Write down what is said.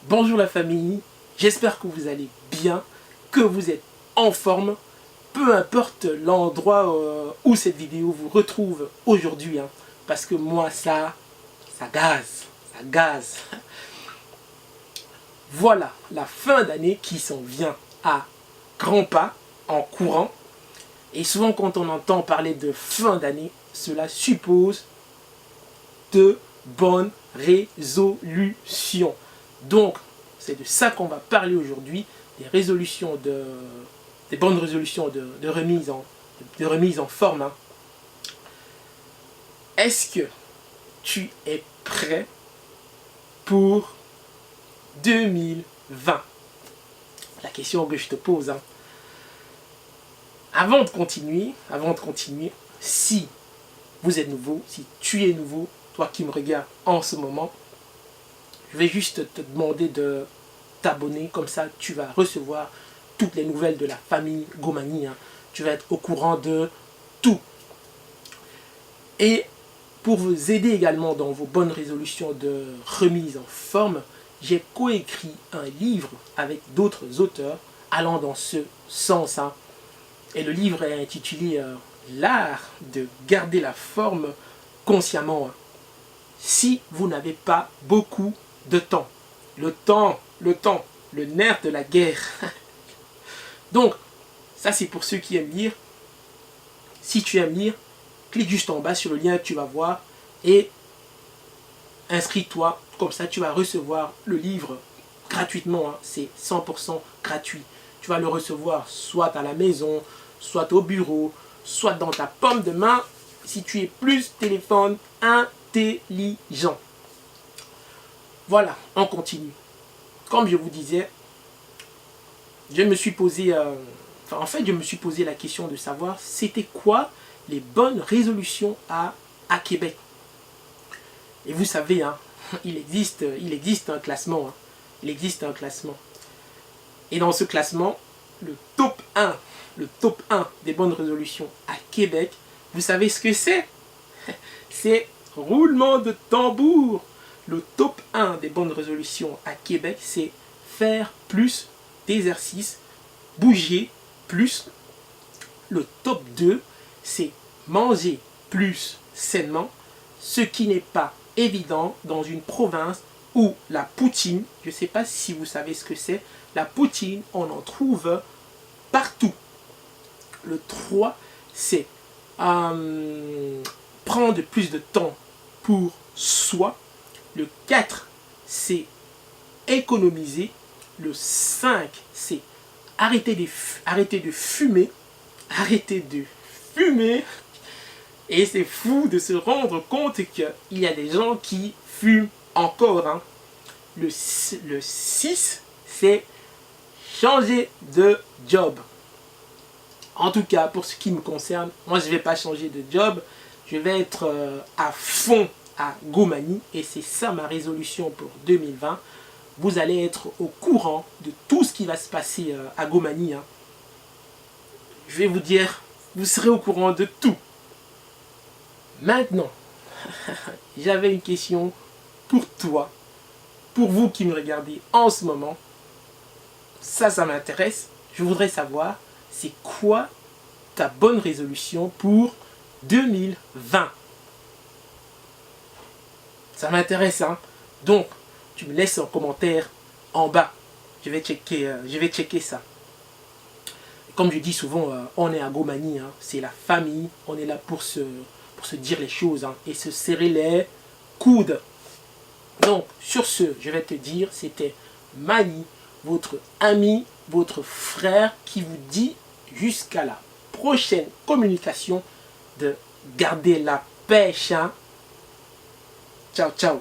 Bonjour la famille, j'espère que vous allez bien, que vous êtes en forme, peu importe l'endroit où cette vidéo vous retrouve aujourd'hui, parce que moi ça gaze. Voilà la fin d'année qui s'en vient à grands pas, en courant, et souvent quand on entend parler de fin d'année, cela suppose de bonnes résolutions. Donc, c'est de ça qu'on va parler aujourd'hui, des bonnes résolutions de remise en forme. Est-ce que tu es prêt pour 2020? La question que je te pose. Avant de continuer, si vous êtes nouveau, si tu es nouveau, toi qui me regardes en ce moment, je vais juste te demander de t'abonner, comme ça tu vas recevoir toutes les nouvelles de la famille Gomani. Tu vas être au courant de tout. Et pour vous aider également dans vos bonnes résolutions de remise en forme, j'ai coécrit un livre avec d'autres auteurs allant dans ce sens. Et le livre est intitulé L'art de garder la forme consciemment. Si vous n'avez pas beaucoup de temps, le nerf de la guerre. Donc, ça c'est pour ceux qui aiment lire. Si tu aimes lire, clique juste en bas sur le lien que tu vas voir et inscris-toi. Comme ça, tu vas recevoir le livre gratuitement. C'est 100% gratuit. Tu vas le recevoir soit à la maison, soit au bureau, soit dans ta paume de main, si tu es plus téléphone intelligent. Voilà, on continue. Comme je vous disais, je me suis posé la question de savoir c'était quoi les bonnes résolutions à Québec. Et vous savez, il existe un classement. Il existe un classement. Et dans ce classement, le top 1 des bonnes résolutions à Québec, vous savez ce que c'est? C'est roulement de tambour. Le top 1 des bonnes résolutions à Québec, c'est faire plus d'exercices, bouger plus. Le top 2, c'est manger plus sainement, ce qui n'est pas évident dans une province où la poutine, je ne sais pas si vous savez ce que c'est, la poutine, on en trouve partout. Le 3, c'est prendre plus de temps pour soi. Le 4, c'est économiser. Le 5, c'est arrêter de fumer. Arrêter de fumer. Et c'est fou de se rendre compte qu'il y a des gens qui fument encore. Le 6, c'est changer de job. En tout cas, pour ce qui me concerne, moi je ne vais pas changer de job. Je vais être à fond à Gomani. Et c'est ça ma résolution pour 2020. Vous allez être au courant de tout ce qui va se passer à Gomani. Je vais vous dire, vous serez au courant de tout. Maintenant, j'avais une question pour toi, pour vous qui me regardez en ce moment. Ça m'intéresse. Je voudrais savoir, c'est quoi ta bonne résolution pour 2020? Ça m'intéresse, Donc, tu me laisses un commentaire en bas. Je vais checker ça. Comme je dis souvent, on est à Gomani, c'est la famille. On est là pour se dire les choses et se serrer les coudes. Donc, sur ce, je vais te dire, c'était Mani, votre ami, votre frère, qui vous dit jusqu'à la prochaine communication de garder la pêche. Ciao, ciao.